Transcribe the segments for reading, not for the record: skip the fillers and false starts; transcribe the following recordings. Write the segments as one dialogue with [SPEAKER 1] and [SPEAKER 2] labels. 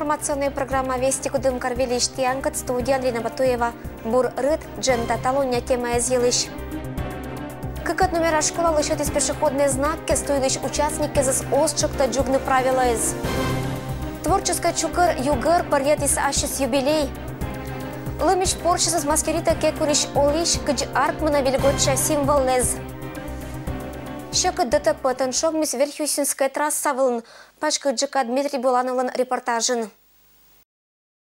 [SPEAKER 1] Информационная программа «Вести Кудымкар» велищ Тиангат, студия Андрей Батуева. Бур рыд, джента талоня тема изъелищ. Как от номера школа лишат из пешеходные знаки, стоилищ участники за осчок-то джугны правила из. Творческая чукар югар парьет из ашис юбилей. Лымич порчис из маскерита кекурищ олищ, кадж аркмана вельготча символ лез. Щека ДТП таншок мисс Верхюсинская трасса вылн. Пачка Джека Дмитрий Булановлан репортажен.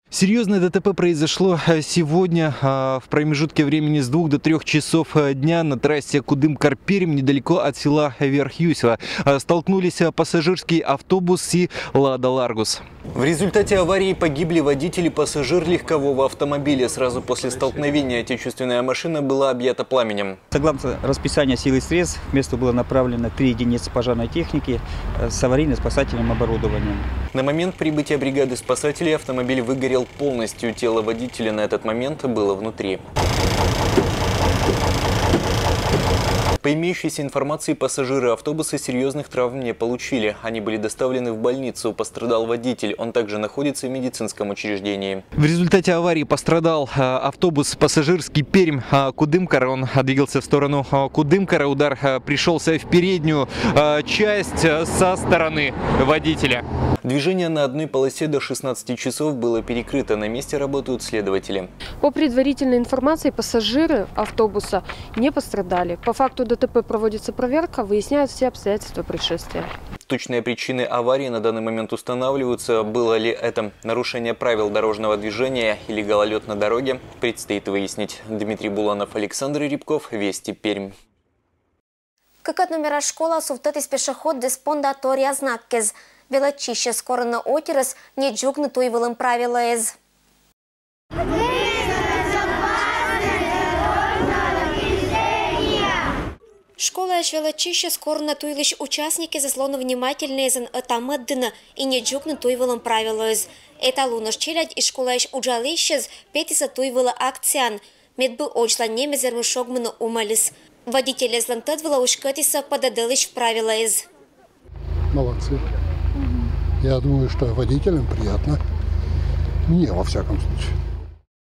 [SPEAKER 2] Серьезное ДТП произошло сегодня в промежутке времени с 2 до 3 часов дня на трассе Кудымкар-Пермь недалеко от села Верхюсово. Столкнулись пассажирский автобус и Лада Ларгус. В результате аварии погибли водитель и пассажир легкового автомобиля. Сразу после столкновения отечественная машина была объята пламенем.
[SPEAKER 3] Согласно расписанию сил и средств, к месту было направлено 3 единицы пожарной техники с аварийно-спасательным оборудованием.
[SPEAKER 2] На момент прибытия бригады спасателей автомобиль выгорел полностью. Тело водителя на этот момент было внутри. По имеющейся информации, пассажиры автобуса серьезных травм не получили. Они были доставлены в больницу. Пострадал водитель. Он также находится в медицинском учреждении. В результате аварии пострадал автобус пассажирский Пермь-Кудымкар. Он двигался в сторону Кудымкара. Удар пришелся в переднюю часть со стороны водителя. Движение на одной полосе до 16 часов было перекрыто. На месте работают следователи.
[SPEAKER 4] По предварительной информации, пассажиры автобуса не пострадали. По факту ДТП проводится проверка, выясняют все обстоятельства происшествия.
[SPEAKER 2] Точные причины аварии на данный момент устанавливаются. Было ли это нарушение правил дорожного движения или гололед на дороге, предстоит выяснить. Дмитрий Буланов, Александр Рябков, Вести Пермь.
[SPEAKER 1] Как от номера школа суфтет из пешеход диспондатория знаккез. Велочище скоро на отерес не джугны туйвылым правила из. Школа и велочище скоро на туйлищ участники заслоны внимательные зан этамэддына и не джугны туйвылым правила из. Эталунаш челядь и школа иш уджалищез петиса туйвыла акциан. Медбы очла немезермы шогмыны умалис. Водители злантадвыла ушкатиса подадылищ в правила из.
[SPEAKER 5] Молодцы. Я думаю, что водителям приятно. Мне, во всяком случае.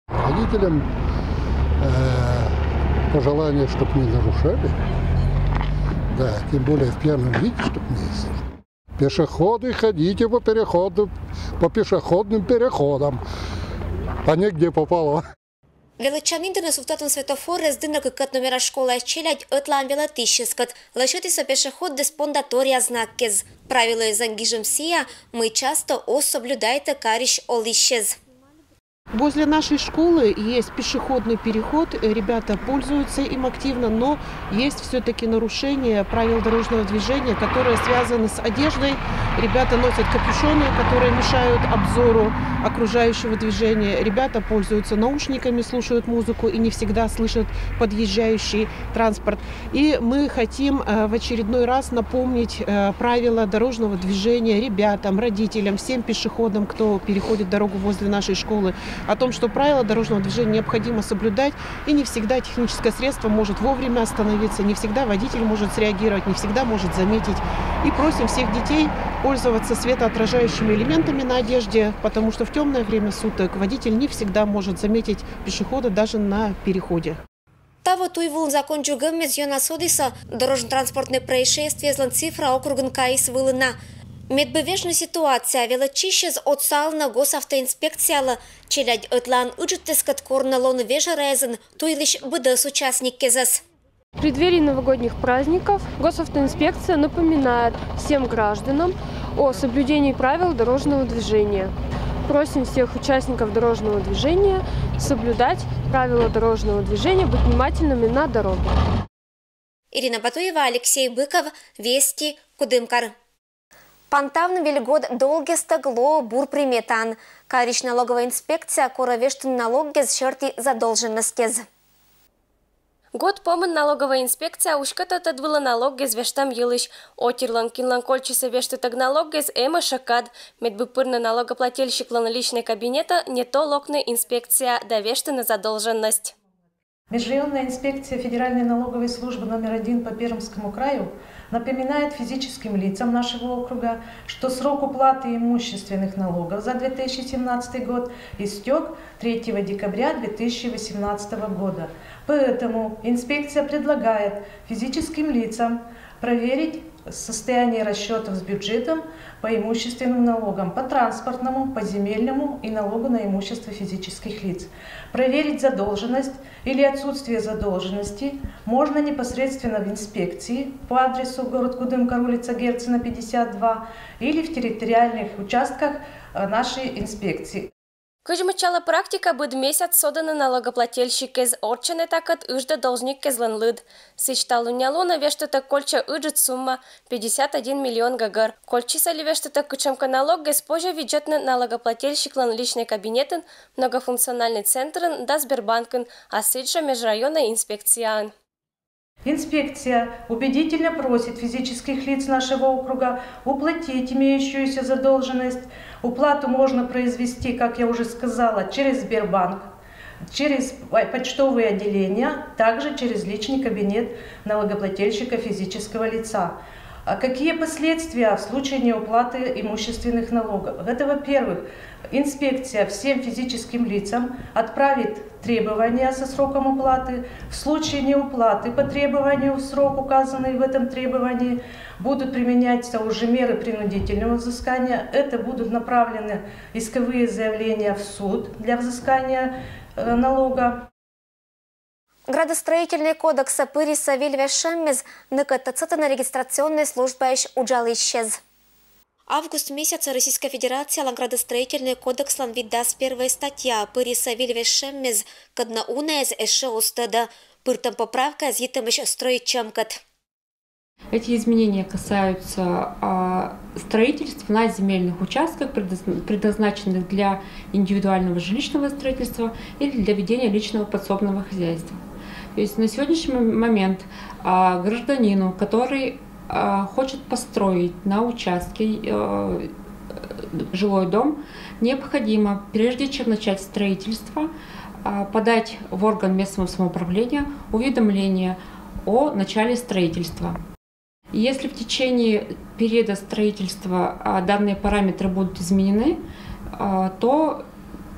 [SPEAKER 5] Водителям пожелание, чтобы не нарушали. Да, тем более в пьяном виде, чтобы не ездили. Пешеходы, ходите по переходу, по пешеходным переходам, а не где попало.
[SPEAKER 1] Величанин на суфтатон светофор раздына как номера школа челядь отлам велотищескат. Лошадиса пешеход диспондатория знаккез. Правила из ангижем сия мы часто соблюдайте карищ олищез.
[SPEAKER 6] Возле нашей школы есть пешеходный переход, ребята пользуются им активно, но есть все-таки нарушение правил дорожного движения, которые связаны с одеждой. Ребята носят капюшоны, которые мешают обзору окружающего движения. Ребята пользуются наушниками, слушают музыку и не всегда слышат подъезжающий транспорт. И мы хотим в очередной раз напомнить правила дорожного движения ребятам, родителям, всем пешеходам, кто переходит дорогу возле нашей школы, о том, что правила дорожного движения необходимо соблюдать, и не всегда техническое средство может вовремя остановиться, не всегда водитель может среагировать, не всегда может заметить. И просим всех детей пользоваться светоотражающими элементами на одежде, потому что в темное время суток водитель не всегда может заметить пешехода даже на переходе.
[SPEAKER 1] Таво туйвул закон джугам мезьона содиса дорожно-транспортное происшествие злан цифра округан каис вылына. Медбевежна ситуация велочищез отсал на госавтоинспекцияла, челядь отлан уджутескат корналон вежерезен, туйлищ быдас участник кезас.
[SPEAKER 4] В преддверии новогодних праздников госавтоинспекция напоминает всем гражданам о соблюдении правил дорожного движения. Просим всех участников дорожного движения соблюдать правила дорожного движения, быть внимательными на дороге.
[SPEAKER 1] Ирина Батуева, Алексей Быков, Вести Кудымкар. Пантавны вельгод долге стагло бур приметан. Карищ налоговая инспекция коровештын налоггез шерти задолженностез.
[SPEAKER 7] Год помын налоговая инспекция ушката тадвыла налоггез вештам елыш. Отирлан кинлан кольчиса вештытаг налоггез эма шакад. Медбыпырна налогоплательщиклан личный кабинета не то локны инспекция да вештына задолженность.
[SPEAKER 8] Межрайонная инспекция Федеральной налоговой службы номер 1 по Пермскому краю напоминает физическим лицам нашего округа, что срок уплаты имущественных налогов за 2017 год истек 3 декабря 2018 года. Поэтому инспекция предлагает физическим лицам проверить состояние расчетов с бюджетом по имущественным налогам, по транспортному, по земельному и налогу на имущество физических лиц. Проверить задолженность или отсутствие задолженности можно непосредственно в инспекции по адресу город Кудымкар, улица Герцена, 52, или в территориальных участках нашей инспекции.
[SPEAKER 7] Кыжмычала практика быд месяц соданы налогоплательщик из орчаны такат ыжда должник кезлан лыд. Сычталу нялона вештата кольча ыжит сумма 51 миллион гагар. Кольчисали вештата кычемка налог госпожа бюджетный налогоплательщик лан личный кабинетын, многофункциональный центрын да Сбербанкын, а сыча межрайонная инспекция.
[SPEAKER 8] Инспекция убедительно просит физических лиц нашего округа уплатить имеющуюся задолженность. Уплату можно произвести, как я уже сказала, через Сбербанк, через почтовые отделения, также через личный кабинет налогоплательщика физического лица. А какие последствия в случае неуплаты имущественных налогов? Это, во-первых, инспекция всем физическим лицам отправит требования со сроком уплаты. В случае неуплаты по требованию в срок, указанный в этом требовании, будут применяться уже меры принудительного взыскания. Это будут направлены исковые заявления в суд для взыскания налога.
[SPEAKER 1] Градостроительный кодекс Пыриса Вильвешеммез на регистрационной службе уджал исчез. Август месяца Российская Федерация градостроительный кодекс видас первая статья Пыриса Вильвешеммез каднауна из эшеустада пыртом поправка зитамыш строить чамкат.
[SPEAKER 9] Эти изменения касаются строительства на земельных участках, предназначенных для индивидуального жилищного строительства или для ведения личного подсобного хозяйства. То есть на сегодняшний момент гражданину, который хочет построить на участке жилой дом, необходимо, прежде чем начать строительство, подать в орган местного самоуправления уведомление о начале строительства. Если в течение периода строительства данные параметры будут изменены, то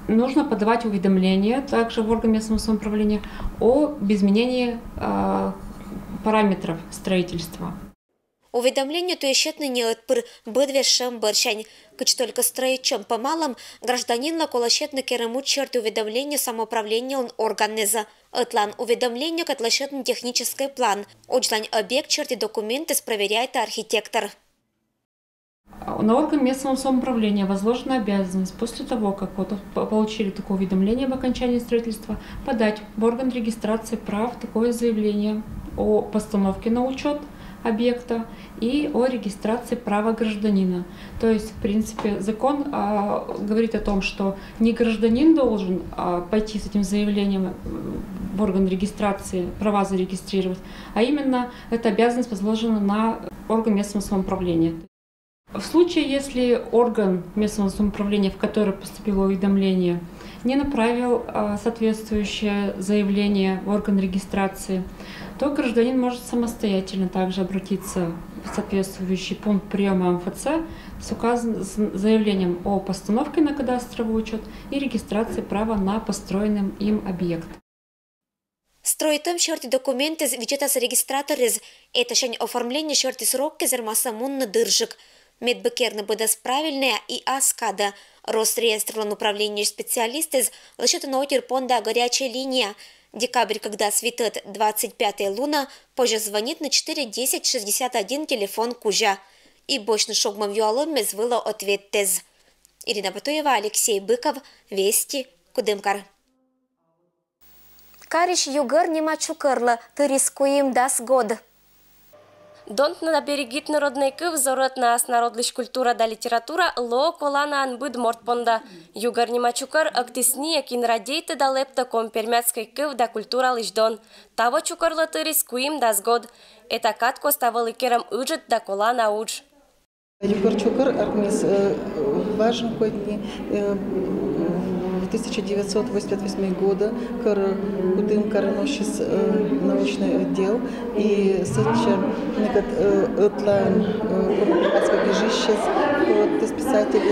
[SPEAKER 9] нужно подавать уведомление также в орган местного самоуправления об изменении параметров строительства.
[SPEAKER 1] Уведомление то еще не отпыр быдвешем борщань, кыч только строичем по малым гражданин лаколощетный кераму черт уведомление самоуправления он организа. Отлан уведомление котлощетный технический план. Очлань объект черти документы проверяет архитектор.
[SPEAKER 9] На орган местного самоуправления возложена обязанность после того, как получили такое уведомление об окончании строительства, подать в орган регистрации прав такое заявление о постановке на учет объекта и о регистрации права гражданина. То есть, в принципе, закон говорит о том, что не гражданин должен пойти с этим заявлением в орган регистрации, права зарегистрировать, а именно эта обязанность возложена на орган местного самоуправления. В случае, если орган местного самоуправления, в который поступило уведомление, не направил соответствующее заявление в орган регистрации, то гражданин может самостоятельно также обратиться в соответствующий пункт приема МФЦ с заявлением о постановке на кадастровый учет и регистрации права на построенный им объект.
[SPEAKER 1] Строитом шорти документы бюджета с регистраторез это шень оформление шорти срок кезермаса мунна дыржик. Медбекерны будет правильная и аскада. Росреестрлан управление специалисты лошадь на понда горячая линия. Декабрь, когда светит 25-я луна, позже звонит на 41061 телефон Кужа. И бочный шогмам юалом мезвыла ответ тез. Ирина Батуева, Алексей Быков, Вести, Кудымкар. Кариш югар нема чукарла, ты рискуем дас год.
[SPEAKER 7] Донт на берегит народный кыв зорот на народлыш культура да литература ло колана анбыд мортпонда. Югар немачукар актисни якин радейты да лепта компермятской кыв да культура лишдон. Таво чукарлы тырис куим да сгод. Это катко ставал икерам уджет да колана удж.
[SPEAKER 10] Югар чукар армис важен койни 1988 года Кудым Караношис научный отдел и сеча отлайн коммуникация гижищес от специалистов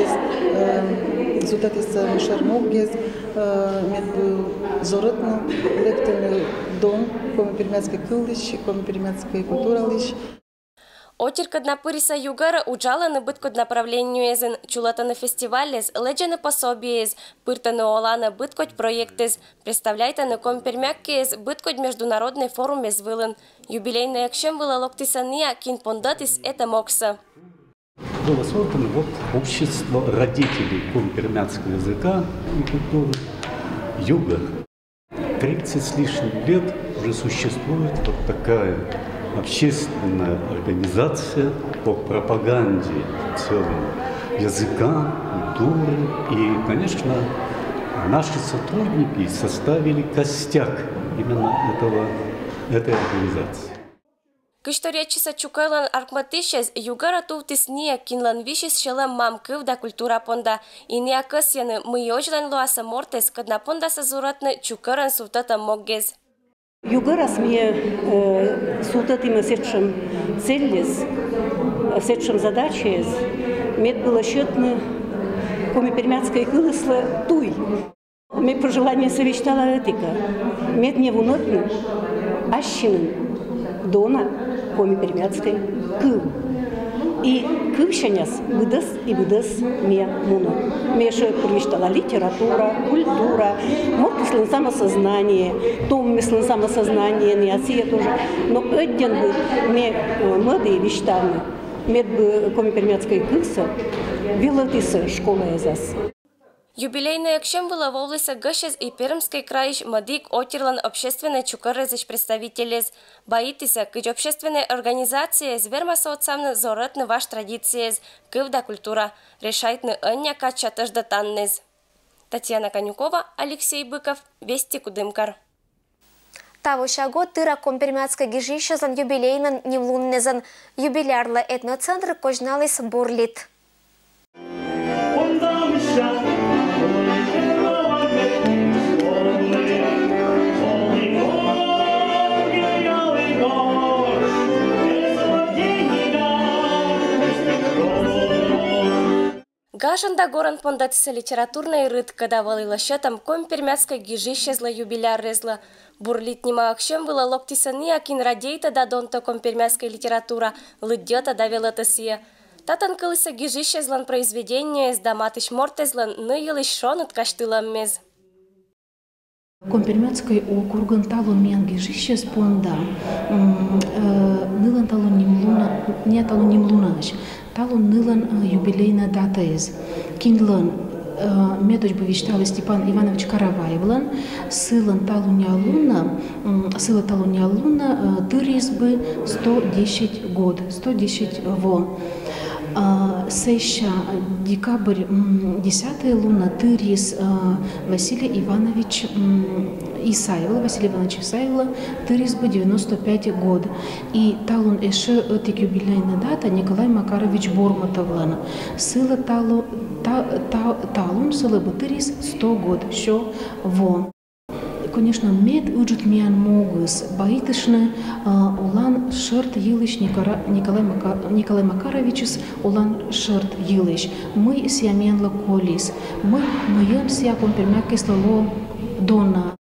[SPEAKER 10] зутатис шармогез мед зоротно лектен дом коммуникация кылдыш коммуникация культуралыш.
[SPEAKER 7] Отиркадна пыриса югара уджала на быткод направлению езен, чулата на фестивалез, леджа пособиез, пырта на олана быткод проектез, представляйте на компермяккез, быткод международный форум извылен. Юбилейный акшем была локтисания, кин пондатис это мокса.
[SPEAKER 11] Было создано общество родителей компермятского языка и культуры Югар. 30 с лишним лет уже существует вот такая общественная организация по пропаганде целого языка, культуры. И, конечно, наши сотрудники составили костяк именно этой организации.
[SPEAKER 7] Кышторечиса чукайлан аркматишез югара туфтисния кинлан вишис шелам мамкыв да культура понда. И не акасьяны мы ожлан луаса мортес, кадна понда сазуратны чукаран суфтата моггез.
[SPEAKER 12] Югара сме сутатиме сечем целлез, сечем задачез, мед было счетно комипермятская кылысла туй. Мед пожелание совещала этика. Мед не вунотны, ащинын дона комипермятской кыл. И кывщаняс выдас и выдас ме муну. Меша привещала литература, культура, моркислен самосознание, том мислен самосознание, не осия тоже. Но один бы ме молодые вещтаны, мед бы комипермятской кылса, вилотиса школа эзас.
[SPEAKER 7] Юбилейный акшем была в области Гашез и Пермский краиш Мадик Отирлан общественной чукарезыч представителез. Боитеся, кыч общественной организации зверма соцамны зоротны ваш традициез, кывда культура, решайтны анья кача таждатаннез. Татьяна Конюкова, Алексей Быков, Вести Кудымкар.
[SPEAKER 1] Тавуща год тыра компермятска гижищезан юбилейнан немлуннезан юбилярлы этноцентр кожналыс бурлит.
[SPEAKER 7] Гашанда горан пондатиса литературной рыд, когда валила счетом компермятской гижищезла юбиляррезла. Бурлит нима акшем была локтисания кин радейта да донто компермятской литература, лыдьета да велатасия. Татан кылыса гижищезлан произведение с даматыш мортезлан ныйлыш шонут каштылам мез.
[SPEAKER 13] Компермятской округан талон мен гижищез понда, нылан талон немлунаш. Талон нылан юбилейна дата из. Кинлан медоч бы вещтал Степан Иванович Караваевлан, сылан талуня луна, тырис бы 110 год, 110 во. Сеща декабрь 10 луна тырис Василий Иванович Исаевла, тырис бы 95 год. И талун эше этик юбилейная дата Николай Макарович Бормотовлан. Сыла талун сыла бы тырис 100 год, шо во. Конечно, мед уджут миан могус, боитышны улан шерт елыш Николай Макаровичус улан шерт елыш. Мы сяменла колис, мы ся компермякой слало дона.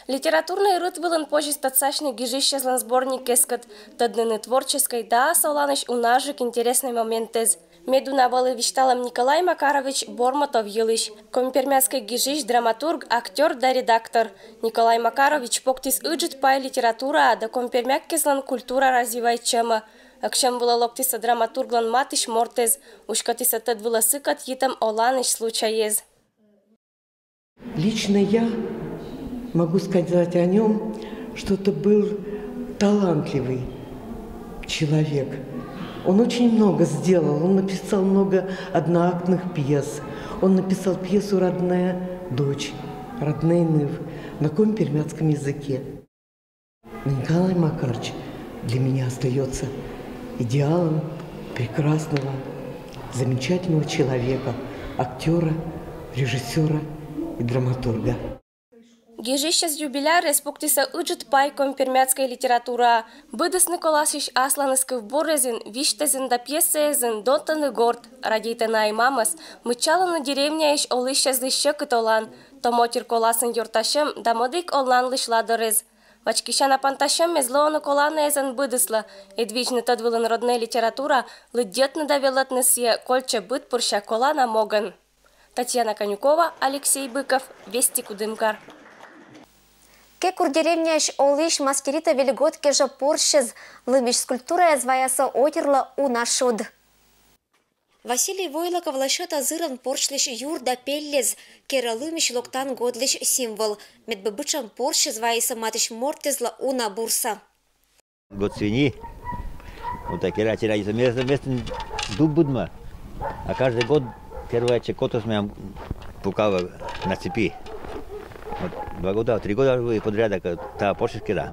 [SPEAKER 7] Литературный рыд был позже стацашный гижищезлан сборник эскат, тадныны творческой да соланыш унажик интересный моментез. Меду навалы вещталам Николай Макарович Бормотов елыш. Компермятской гижищ драматург, актер да редактор. Николай Макарович поктис ыджит пай литература, да компермяккезлан культура развивай чема. Акшем была локтиса драматурглан матыш мортез, ушкатиса тадвыла сыкат етам оланыш случаез.
[SPEAKER 14] Лично я могу сказать о нем, что это был талантливый человек. Он очень много сделал, он написал много одноактных пьес. Он написал пьесу «Родная дочь», «Родной ныв» на компермятском языке. Николай Макарович для меня остается идеалом прекрасного, замечательного человека, актера, режиссера и драматурга.
[SPEAKER 7] Гежища с юбиля респуктиса ыджит пайком пермяцкая литература. Быдыс Николасич Аслансков борезин, виштезин да пьесезин, дотан и горд. Радейте на имамас, мычала на деревня иш олыща зыща кытолан. То мотир коласын юрташем, да модик олан лышла дорез. Вачкища на панташем мезлоону колана эзен быдысла. Эдвичны тадвыла народная литература, лыдетны да велатнысье, кольче быт пурща колана моган. Татьяна Конюкова, Алексей Быков, Вести Кудымкар.
[SPEAKER 1] Кекур деревняш олиш мастерита велиготке же порщез, лымиш скульптура зваяса отерла у нашуд. Василий Войлоков лашет азыран поршлиш юр да пеллез, кера лымиш локтан годлиш символ. Медбыбычам порщез зваяса матыш мортезла у на бурса.
[SPEAKER 15] Год свиньи, вот так теряется место дуб будма, а каждый год первая чекота с меня пукава на цепи. Вот 2 года, 3 года подряд та порщез кера.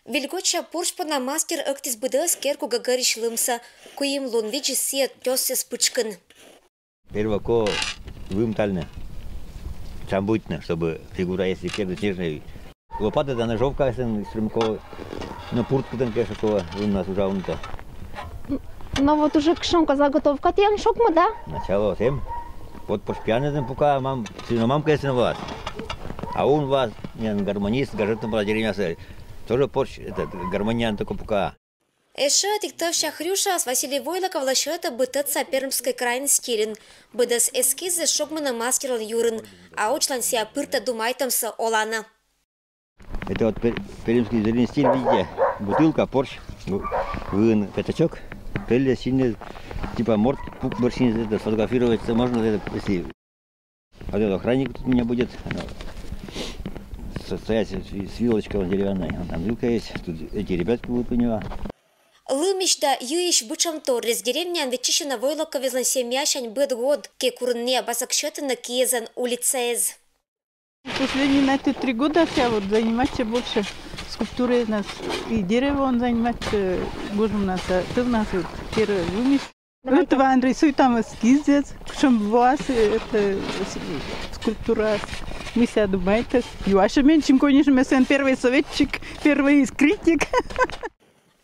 [SPEAKER 1] Вильготча поршпана мастер актис быдас керку гагариш лымса, куим лунвичи сет тёсес пычкын.
[SPEAKER 15] Первое ко вымтально, чамбутно, чтобы фигура если керда снежная. Лопата да ножовка, стремко на пуртку там кешакова, у нас уже унта.
[SPEAKER 1] Но вот уже кшонка заготовка, тем шокма, да?
[SPEAKER 15] Начало тем. Вот пошпяны там пука, мам, мамка если на вас. А он вас, гармонист, гажетно была деревня, тоже порч, это гармониан только пука.
[SPEAKER 1] Эша тиктовща хрюша с Василий Войлоков лашета бытаться пермской крайн стилен. Быдас эскизы шокмана мастерон юрын, а учлан сия пырта думайтамса олана.
[SPEAKER 15] Это вот пермский зеленый стиль, видите, бутылка, порч, вын, пятачок, пелля сильный, типа морд, пук борщин, это сфотографировать можно, это, если... Вот этот охранник тут у меня будет, стоять с вилочкой деревянной, там вилка есть, тут эти ребятки будут у него.
[SPEAKER 1] Лымишда юиш бычам торрес деревня вечищена Войлокове злан семьяшань быт год, ке курне басакшета на киезан улицез.
[SPEAKER 16] Последние на эти 3 года я вот заниматься больше скульптурой нас и дерево он занимается, боже у нас, ты у нас вот первый лымиш. Это Ван рисует там эскиз, чем вас это скульптура. Мы себя думаете, Юаша меньше, конечно, мы сын первый советчик, первый критик.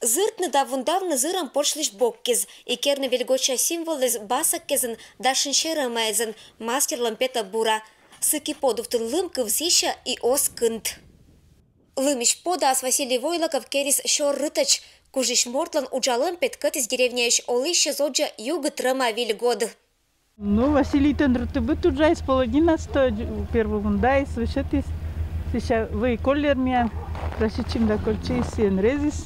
[SPEAKER 1] Зыртны давно зырам поршлиш боккез, и керны вельгоча символ из басаккезен, дашиншера мэзен, мастер лампета бура. Сыки подуфтын лымков зища и оскынт. Лымиш подас Василий Войлоков керис шор рытач, кужиш мортлан уджалым петкат из деревняш олище зоджа югы трама вильгод.
[SPEAKER 16] Ну, Василий Тендрутыбы тут же исполнил первый гундай, слышите, сейчас вы колер меня, расчичим до кольчей сен резис,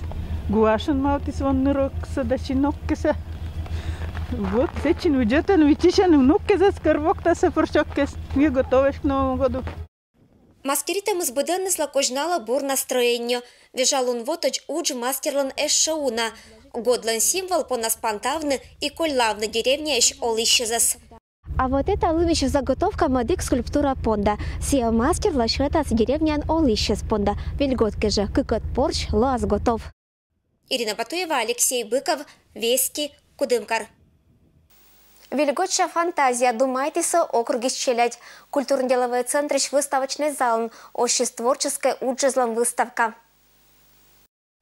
[SPEAKER 16] гуашен маутис вон нырок садачинок кеса. Вот, сечин уйдётен, витишен внук кеса скорвок-то сапорчок кес, мы готовы к Новому году.
[SPEAKER 1] Мастеритам из быденнесла кожнала бур настроение. Вежал он вот удж мастерлан эшшауна. Годлан символ по нас пантавны и кольлавны деревня ещ олищезас. А вот это лымища заготовка модик скульптура понда. Сия мастер лашета с деревня олищез понда. Вельготке же кыкот порч лаз готов. Ирина Батуева, Алексей Быков, Вести, Кудымкар. Вельготча фантазия думайтеса округи щелять. Культурно-деловой центр выставочный зал. Обществорческая уджезлан выставка.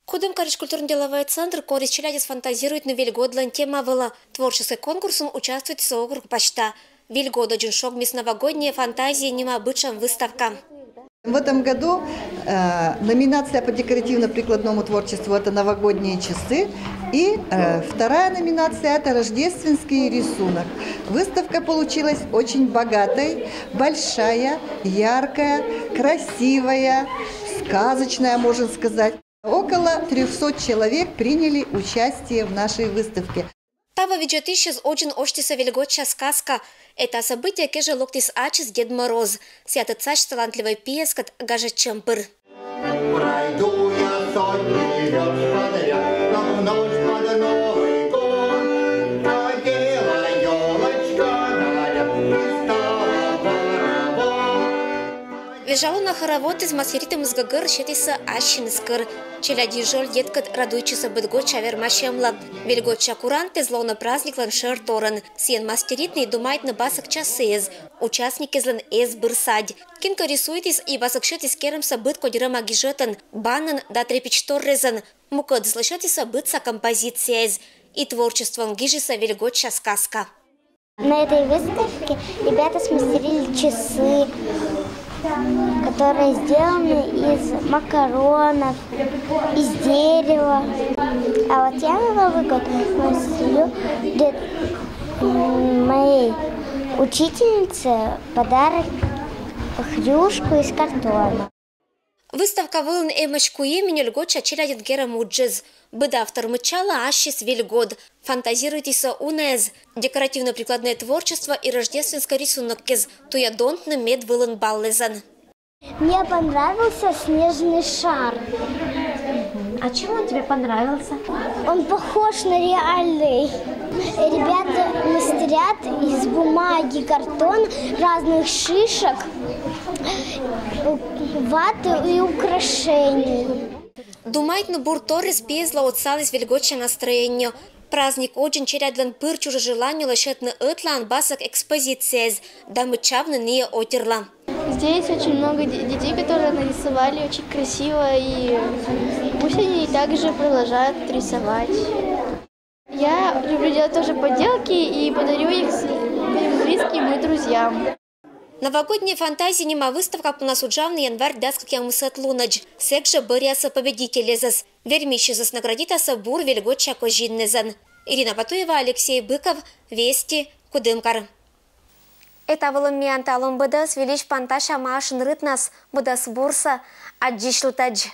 [SPEAKER 1] Кудымкарыч культурно-деловой центр корис челядис фантазирует на Вильгодлан тема была. Творческий конкурсом участвует со округ почта. Вильгода джуншок мисс новогодняя фантазия нема бычам выставка.
[SPEAKER 17] В этом году номинация по декоративно-прикладному творчеству – это новогодние часы. И вторая номинация – это рождественский рисунок. Выставка получилась очень богатой, большая, яркая, красивая, сказочная, можно сказать. Около 300 человек приняли участие в нашей выставке.
[SPEAKER 1] Тава виджетищез очень оштиса Вильготча сказка. Это событие кеже локтис ачис Дед Мороз. Святый цач талантливый пьескат гаже чемпыр.
[SPEAKER 18] Пройду я сотни верст подряд, но в ночь под Новый год надела елочка Надя и стала паровоз.
[SPEAKER 1] Бежала на хоровод из мастеритым сгагыр щетиса ащин скыр. Челяди жоль деткат радуйчиса быдго чавер машемла. Вельгот чакуранты зловно праздниклан шер торан. Сиен мастеритный думает на басок часез. Участники злан эз бырсадь. Кинко рисуетис и басок щетис керемса бытко дирама гижетан. Банан да трепичтор резан. Мукот злышетиса бытса композициез. И творчеством гижиса вельготча сказка.
[SPEAKER 19] На этой выставке ребята смастерили часы, которые сделаны из макаронов, из дерева. А вот я на Новый год мастерю моей учительнице подарок хрюшку из картона.
[SPEAKER 1] Выставка вылын эмочку имени льгоча челядит гера муджиз. Быда автор мычала ащис вельгод. Фантазируйтесь унез. Декоративно-прикладное творчество и рождественский рисунок кез. Туя донтны мед вылын баллезан.
[SPEAKER 19] Мне понравился снежный шар.
[SPEAKER 1] А чем он тебе понравился?
[SPEAKER 19] Он похож на реальный. Ребята мастерят из бумаги, картона, разных шишек, ваты и украшений.
[SPEAKER 1] Думает на бурторис пезла отсалис вельгоча настроение. Праздник очень черядлан пыр чуже желанию лошадь на этлан басок экспозициез. Да мы чавны не отерла.
[SPEAKER 19] Здесь очень много детей, которые нарисовали очень красиво, и пусть они также продолжают рисовать. Я люблю делать тоже поделки и подарю их своим близким и друзьям.
[SPEAKER 1] Новогодние фантазии нема выставка у нас уджавный январь даст как ямысат лунадж. Секже боряса победителезас. Вермищезас наградитаса бур вельготча кожиннезан. Ирина Батуева, Алексей Быков, Вести, Кудымкар. Это было мианталом быдас велич панташа машин рытнас быдас бурса аджишлтадж.